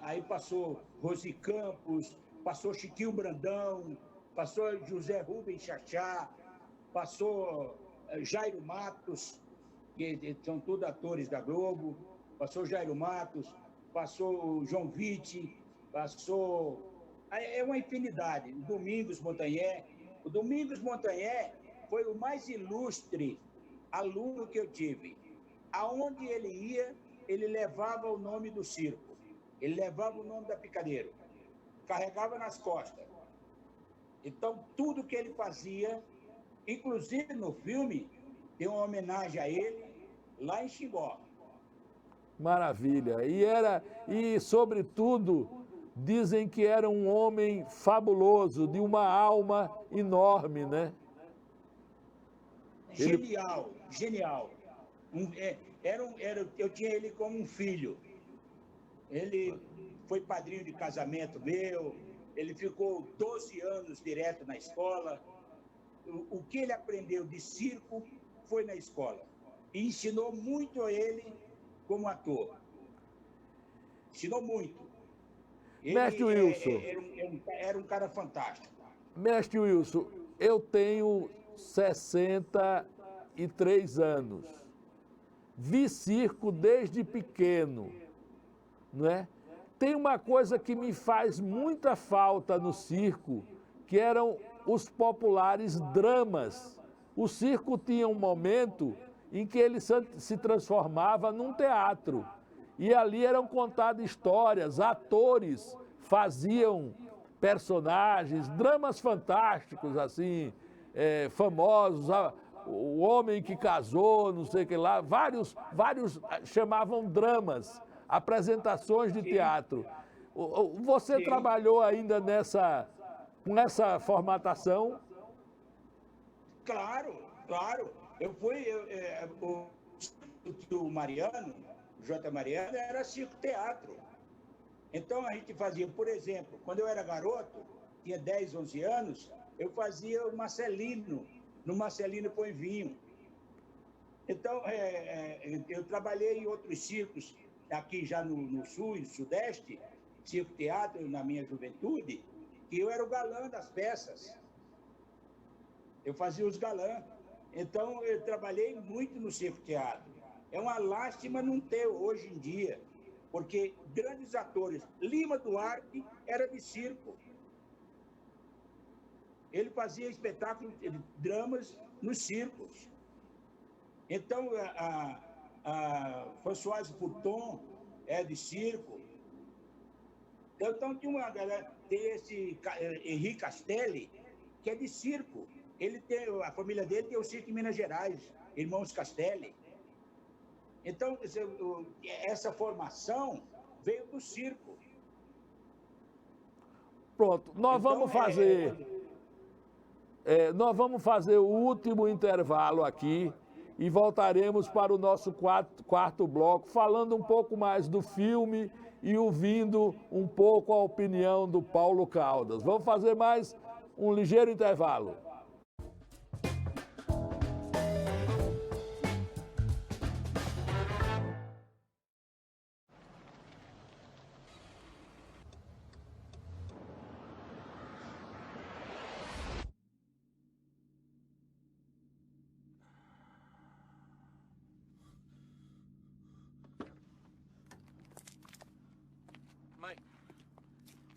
aí passou Rosi Campos, passou Chiquinho Brandão, passou José Rubens Chachá, passou Jairo Matos, que são todos atores da Globo, passou Jairo Matos, passou João Vitti, passou... É uma infinidade. Domingos Montanhé. O Domingos Montanhé foi o mais ilustre aluno que eu tive. Aonde ele ia, ele levava o nome do circo, ele levava o nome da Picadeiro, carregava nas costas. Então, tudo que ele fazia, inclusive no filme, tem uma homenagem a ele lá em Xingó. Maravilha. E sobretudo, dizem que era um homem fabuloso, de uma alma enorme, né? Genial. Eu tinha ele como um filho. Ele foi padrinho de casamento meu, ele ficou 12 anos direto na escola. O que ele aprendeu de circo foi na escola. E ensinou muito a ele como ator. Ensinou muito. Mestre Wilson. Era um cara fantástico. Mestre Wilson, eu tenho 63 anos. Vi circo desde pequeno, não é? Tem uma coisa que me faz muita falta no circo, que eram os populares dramas. O circo tinha um momento em que ele se transformava num teatro. E ali eram contadas histórias, atores faziam personagens, dramas fantásticos, assim, famosos, o homem que casou, não sei o que lá, vários chamavam dramas, apresentações de teatro. Você trabalhou ainda com essa formatação? Claro. Eu fui, o Mariano, o J. Mariano, era circo-teatro. Então, a gente fazia, por exemplo, quando eu era garoto, tinha 10, 11 anos, eu fazia o Marcelino, no Marcelino Põe Vinho. Então, eu trabalhei em outros circos, aqui já no Sul e no Sudeste, circo-teatro, na minha juventude, que eu era o galã das peças. Eu fazia os galãs. Então, eu trabalhei muito no circo-teatro. É uma lástima não ter hoje em dia, porque grandes atores, Lima Duarte era de circo. Ele fazia espetáculos, dramas nos circos. Então, a Françoise Pouton é de circo. Então, tinha uma galera, tem esse Henri Castelli, que é de circo. A família dele tem o circo em Minas Gerais, Irmãos Castelli. Então, essa formação veio do circo. Pronto, nós vamos fazer o último intervalo aqui e voltaremos para o nosso quarto bloco, falando um pouco mais do filme e ouvindo um pouco a opinião do Paulo Caldas. Vamos fazer mais um ligeiro intervalo.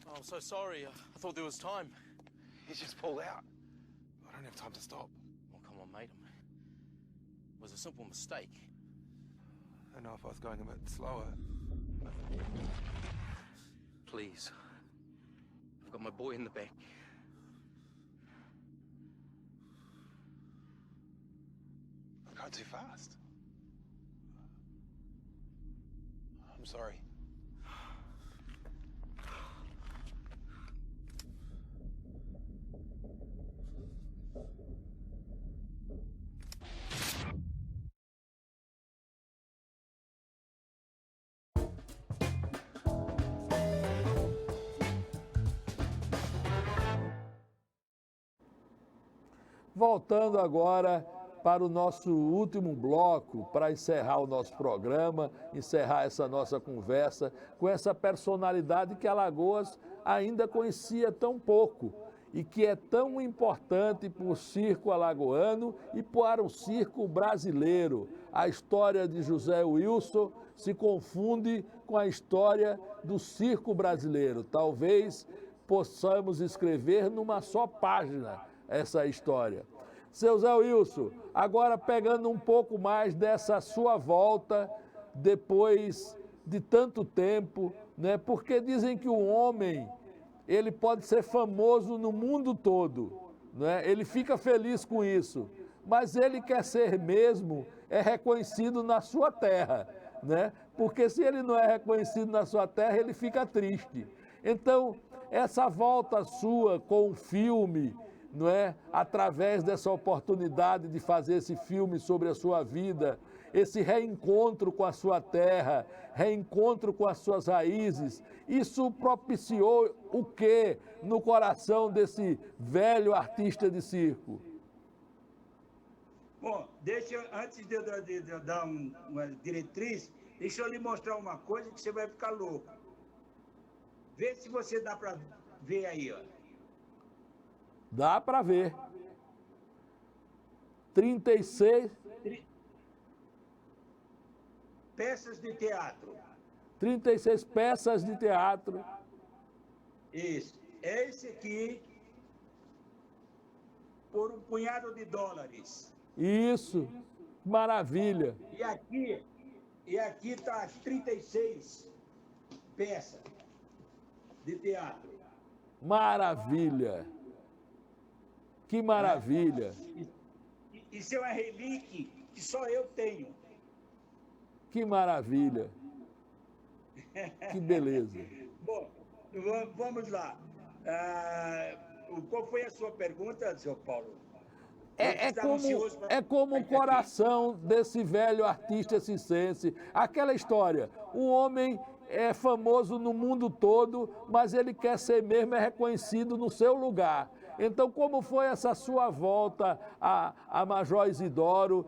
Oh, I'm so sorry. I thought there was time. You just pulled out. I don't have time to stop. Oh, come on, mate. It was a simple mistake. I don't know if I was going a bit slower. Please. I've got my boy in the back. I'm going too fast. I'm sorry. Voltando agora para o nosso último bloco, para encerrar o nosso programa, encerrar essa nossa conversa com essa personalidade que Alagoas ainda conhecia tão pouco e que é tão importante para o circo alagoano e para o circo brasileiro. A história de José Wilson se confunde com a história do circo brasileiro. Talvez possamos escrever numa só página essa história. Seu Zé Wilson, agora pegando um pouco mais dessa sua volta, depois de tanto tempo, né? Porque dizem que o homem, ele pode ser famoso no mundo todo, né? Ele fica feliz com isso, mas ele quer ser mesmo reconhecido na sua terra, né? Porque se ele não é reconhecido na sua terra, ele fica triste. Então, essa volta sua com o filme, não é? Através dessa oportunidade de fazer esse filme sobre a sua vida, esse reencontro com a sua terra, reencontro com as suas raízes, isso propiciou o quê no coração desse velho artista de circo? Bom, antes de eu dar uma diretriz, deixa eu lhe mostrar uma coisa que você vai ficar louco. Vê se você dá para ver aí, ó. Dá para ver. 36 peças de teatro. 36 peças de teatro. Isso. Esse aqui, por um punhado de dólares. Isso. Maravilha. E aqui tá as 36 peças de teatro. Maravilha. Que maravilha. Isso é uma relíquia que só eu tenho. Que maravilha. Que beleza. Bom, vamos lá. Qual foi a sua pergunta, seu Paulo? É como o coração desse velho artista circense. Aquela história, um homem é famoso no mundo todo, mas ele quer ser mesmo reconhecido no seu lugar. Então, como foi essa sua volta a Major Isidoro,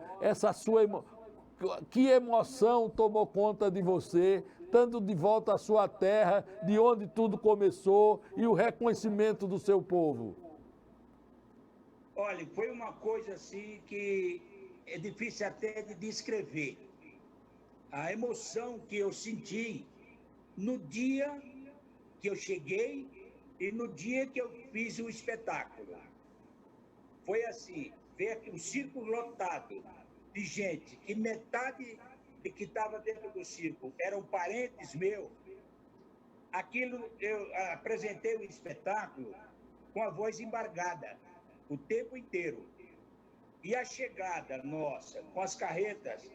que emoção tomou conta de você, tanto de volta à sua terra, de onde tudo começou, e o reconhecimento do seu povo? Olha, foi uma coisa assim que é difícil até de descrever. A emoção que eu senti no dia que eu cheguei e no dia que eu fiz o espetáculo. Foi assim, ver o circo lotado de gente, que metade de que estava dentro do circo eram parentes meus. Aquilo, eu apresentei o espetáculo com a voz embargada o tempo inteiro. E a chegada nossa, com as carretas,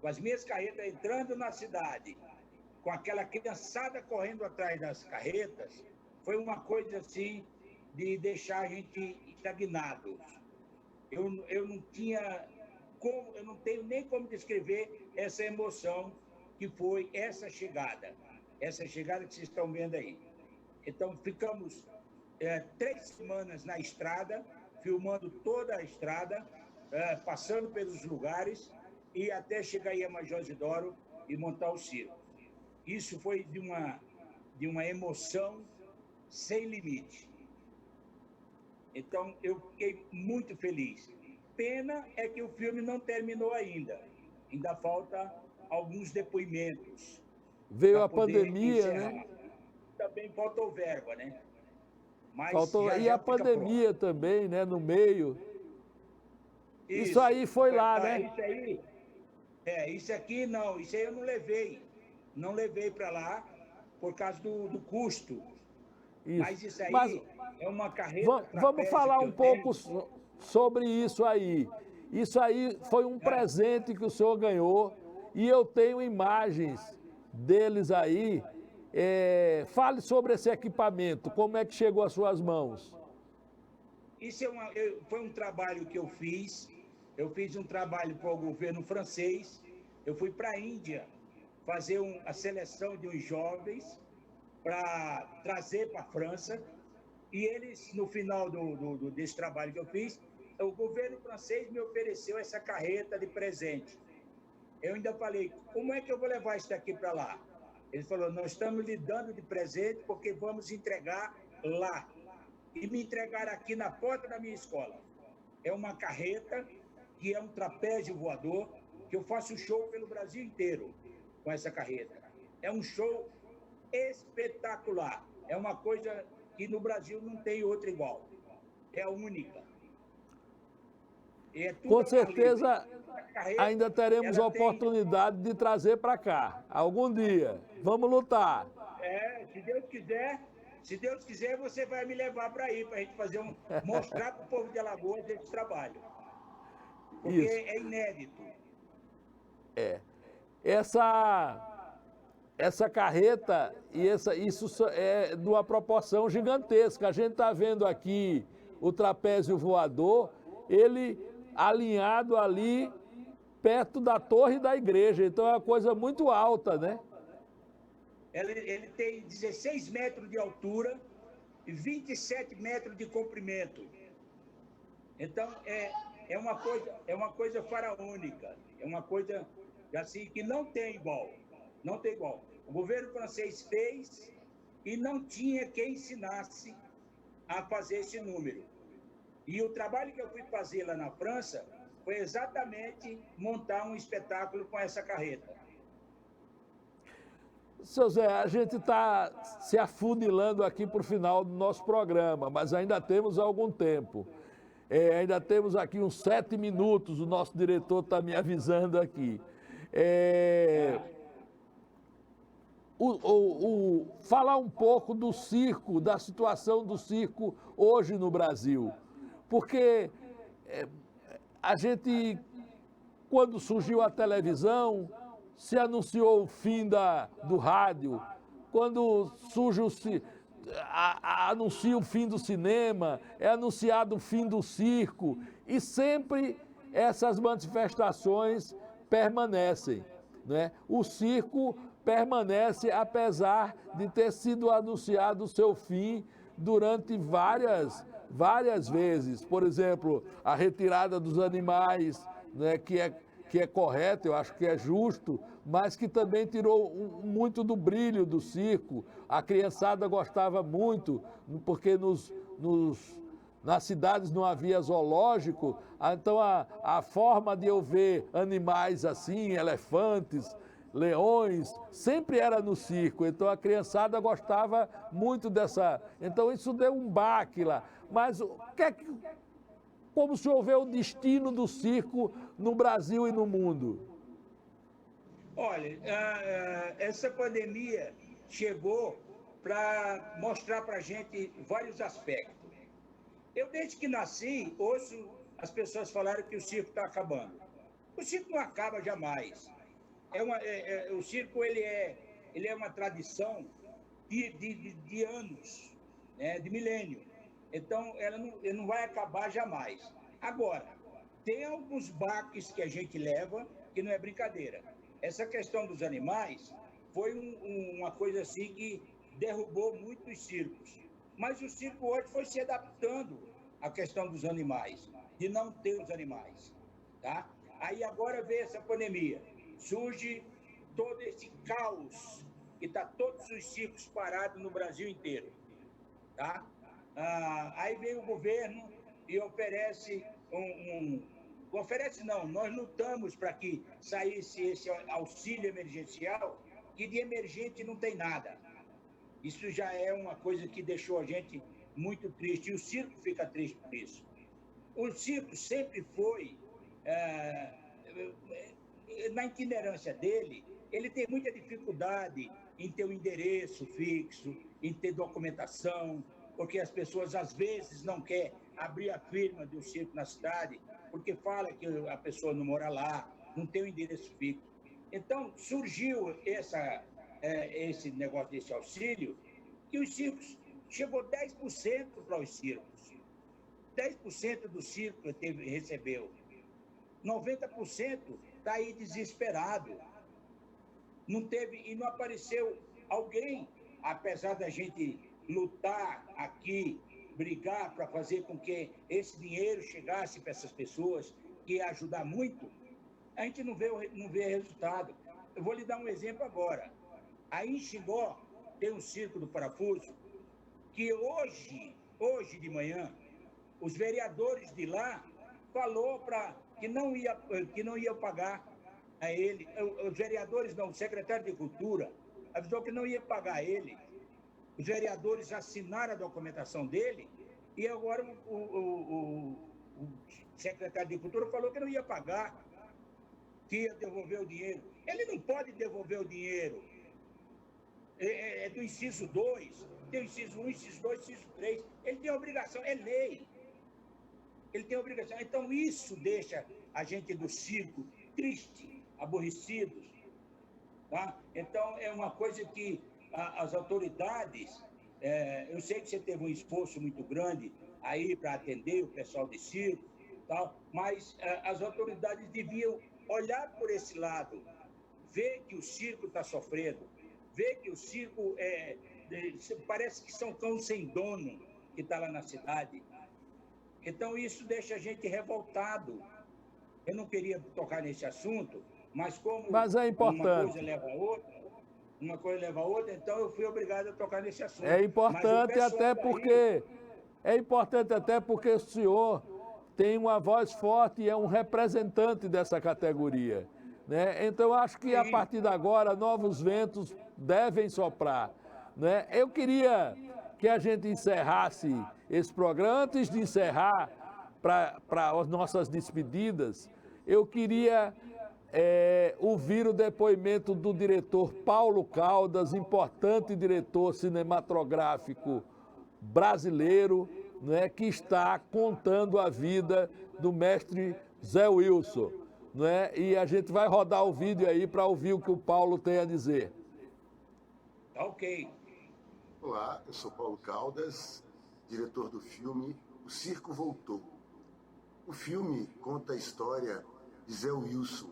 com as minhas carretas entrando na cidade, com aquela criançada correndo atrás das carretas, foi uma coisa assim de deixar a gente estagnado. Eu não tinha como, eu não tenho nem como descrever essa emoção que foi essa chegada que vocês estão vendo aí. Então, ficamos 3 semanas na estrada, filmando toda a estrada, passando pelos lugares e até chegar aí a Major Isidoro e montar o circo. Isso foi de uma emoção sem limite. Então, eu fiquei muito feliz. Pena é que o filme não terminou ainda. Ainda falta alguns depoimentos. Veio a pandemia, né? também faltou verba, né? Mas Faltou, já e já a fica pandemia também, né, no meio. pronto. Isso aí foi lá, né? Isso aí, isso aqui não, isso aí eu não levei. Não levei para lá por causa do custo. Isso. Mas isso aí Mas é uma carreta vamos trapézio falar que um eu pouco tenho. sobre isso aí. Isso aí foi um presente que o senhor ganhou e eu tenho imagens deles aí. Fale sobre esse equipamento, como é que chegou às suas mãos? Isso foi um trabalho que eu fiz. Eu fiz um trabalho para o governo francês. Eu fui para a Índia fazer a seleção de uns jovens para trazer para a França. E eles, no final desse trabalho que eu fiz, o governo francês me ofereceu essa carreta de presente. Eu ainda falei, como é que eu vou levar isso daqui para lá? Ele falou, nós estamos lhe dando de presente porque vamos entregar lá. E me entregaram aqui na porta da minha escola. É uma carreta que é um trapézio voador, que eu faço show pelo Brasil inteiro com essa carreta. É um show espetacular. É uma coisa que no Brasil não tem outra igual. É a única. Com certeza, carreta, ainda teremos a oportunidade de trazer para cá, algum dia. Vamos lutar. Se Deus quiser, você vai me levar para aí, para a gente mostrar para o povo de Alagoas esse trabalho. Porque Isso. é inédito. Essa carreta, isso é de uma proporção gigantesca. A gente está vendo aqui o trapézio voador, ele alinhado ali perto da torre da igreja. Então é uma coisa muito alta, né? Ele tem 16 metros de altura e 27 metros de comprimento. Então, é uma coisa faraônica. É uma coisa assim que não tem igual. Não tem igual. O governo francês fez e não tinha quem ensinasse a fazer esse número. E o trabalho que eu fui fazer lá na França foi exatamente montar um espetáculo com essa carreta. Seu Zé, a gente está se afunilando aqui para o final do nosso programa, mas ainda temos algum tempo. Ainda temos aqui uns 7 minutos, o nosso diretor está me avisando aqui. Falar um pouco do circo, da situação do circo hoje no Brasil. Porque a gente, quando surgiu a televisão, se anunciou o fim do rádio, quando anuncia o fim do cinema, é anunciado o fim do circo, e sempre essas manifestações permanecem, né? O circo permanece apesar de ter sido anunciado o seu fim durante várias vezes. Por exemplo, a retirada dos animais, né, que é correto, eu acho que é justo, mas que também tirou muito do brilho do circo. A criançada gostava muito, porque nas cidades não havia zoológico, então a forma de eu ver animais assim, elefantes, leões, sempre era no circo. Então a criançada gostava muito dessa. Então isso deu um baque lá. Mas como o senhor vê o destino do circo no Brasil e no mundo? Olha, essa pandemia chegou para mostrar para a gente vários aspectos. Eu, desde que nasci, ouço as pessoas falarem que o circo está acabando. O circo não acaba jamais. O circo ele é uma tradição de anos, né, de milênio. Então, ele não vai acabar jamais. Agora, tem alguns baques que a gente leva que não é brincadeira. Essa questão dos animais foi uma coisa assim que derrubou muitos circos. Mas o circo hoje foi se adaptando à questão dos animais, de não ter os animais, tá? Aí agora vem essa pandemia, surge todo esse caos, que está todos os circos parados no Brasil inteiro, tá? Aí vem o governo e oferece oferece não, nós lutamos para que saísse esse auxílio emergencial, que de emergente não tem nada. Isso já é uma coisa que deixou a gente muito triste, e o circo fica triste por isso. O circo sempre foi, na itinerância dele, ele tem muita dificuldade em ter um endereço fixo, em ter documentação, porque as pessoas às vezes não querem abrir a firma de um circo na cidade, porque fala que a pessoa não mora lá, não tem um endereço fixo. Então, surgiu esse negócio desse auxílio, que os circos, chegou 10% para os circos. 10% do circo recebeu. 90% está aí desesperado. Não teve, e não apareceu alguém, apesar da gente lutar aqui, brigar para fazer com que esse dinheiro chegasse para essas pessoas, que ia ajudar muito, a gente não vê resultado. Eu vou lhe dar um exemplo agora. Aí em Xingó tem um circo do parafuso, que hoje de manhã, os vereadores de lá falou que não ia pagar a ele. Os vereadores não, o secretário de Cultura avisou que não ia pagar a ele. Os vereadores assinaram a documentação dele e agora o secretário de Cultura falou que não ia pagar, que ia devolver o dinheiro. Ele não pode devolver o dinheiro. É do inciso 2, tem o inciso 1, inciso 2, inciso 3. Ele tem obrigação, é lei. Ele tem obrigação. Então, isso deixa a gente do circo triste, aborrecidos. Tá? Então, é uma coisa que as autoridades... eu sei que você teve um esforço muito grande aí para atender o pessoal de circo, tal, mas as autoridades deviam olhar por esse lado, ver que o circo está sofrendo, ver que o circo parece que são cão sem dono que está lá na cidade. Então, isso deixa a gente revoltado. Eu não queria tocar nesse assunto, mas como é importante. Uma coisa leva a outra, então eu fui obrigado a tocar nesse assunto. É importante até porque o senhor tem uma voz forte e é um representante dessa categoria, né? Então, eu acho que a partir de agora, novos ventos devem soprar, né? Eu queria que a gente encerrasse esse programa. Antes de encerrar, para as nossas despedidas, eu queria ouvir o depoimento do diretor Paulo Caldas, importante diretor cinematográfico brasileiro, né, que está contando a vida do mestre Zé Wilson, né? E a gente vai rodar o vídeo aí para ouvir o que o Paulo tem a dizer. Ok. Olá, eu sou Paulo Caldas, diretor do filme O Circo Voltou. O filme conta a história de Zé Wilson,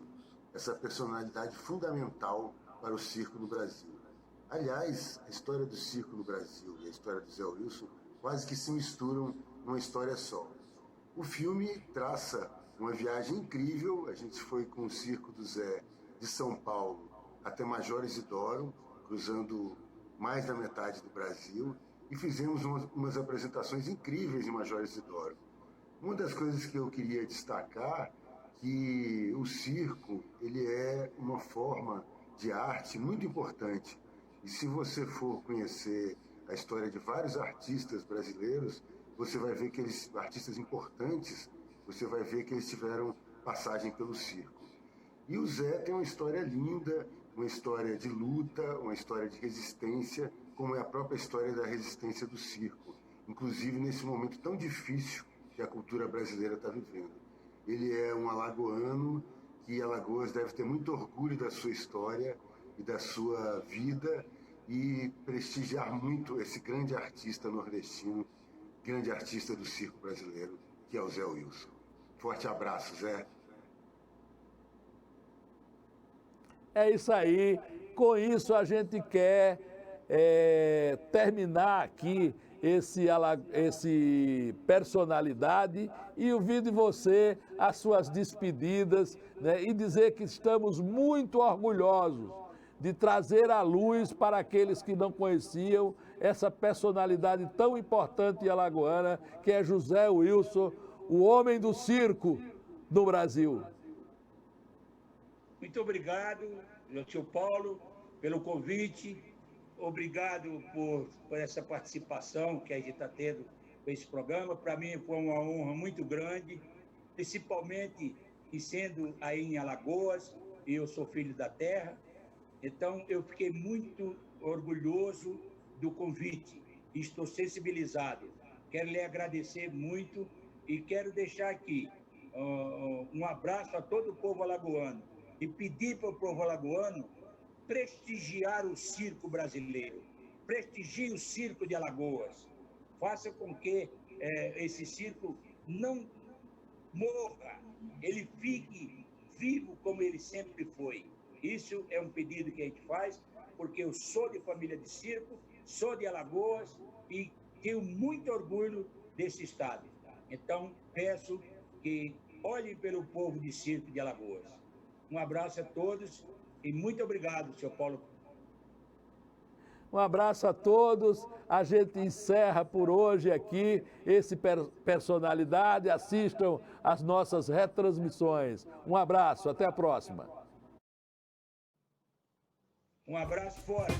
essa personalidade fundamental para o circo no Brasil. Aliás, a história do circo no Brasil e a história de Zé Wilson quase que se misturam numa história só. O filme traça uma viagem incrível. A gente foi com o Circo do Zé de São Paulo até Major Isidoro, cruzando mais da metade do Brasil, e fizemos umas apresentações incríveis em Major Isidoro. Uma das coisas que eu queria destacar que o circo, ele é uma forma de arte muito importante. E se você for conhecer a história de vários artistas brasileiros, você vai ver que eles, artistas importantes, você vai ver que eles tiveram passagem pelo circo. E o Zé tem uma história linda, uma história de luta, uma história de resistência, como é a própria história da resistência do circo, inclusive nesse momento tão difícil que a cultura brasileira está vivendo. Ele é um alagoano, e Alagoas deve ter muito orgulho da sua história e da sua vida, e prestigiar muito esse grande artista nordestino, grande artista do circo brasileiro, que é o Zé Wilson. Forte abraço, Zé. É isso aí. Com isso, a gente quer terminar aqui esse personalidade e ouvir de você as suas despedidas, né, e dizer que estamos muito orgulhosos de trazer à luz para aqueles que não conheciam essa personalidade tão importante e alagoana, que é José Wilson, o homem do circo no Brasil. Muito obrigado, tio Paulo, pelo convite. obrigado por essa participação que a gente está tendo com esse programa. Para mim foi uma honra muito grande, principalmente e sendo aí em Alagoas, e eu sou filho da terra. Então, eu fiquei muito orgulhoso do convite, estou sensibilizado. Quero lhe agradecer muito e quero deixar aqui um abraço a todo o povo alagoano e pedir para o povo alagoano prestigiar o circo brasileiro, prestigie o circo de Alagoas, faça com que esse circo não morra, ele fique vivo como ele sempre foi. Isso é um pedido que a gente faz, porque eu sou de família de circo, sou de Alagoas e tenho muito orgulho desse estado. Então, peço que olhem pelo povo de circo de Alagoas. Um abraço a todos e muito obrigado, senhor Paulo. Um abraço a todos. A gente encerra por hoje aqui esse Personalidade. Assistam às nossas retransmissões. Um abraço, até a próxima. Um abraço forte.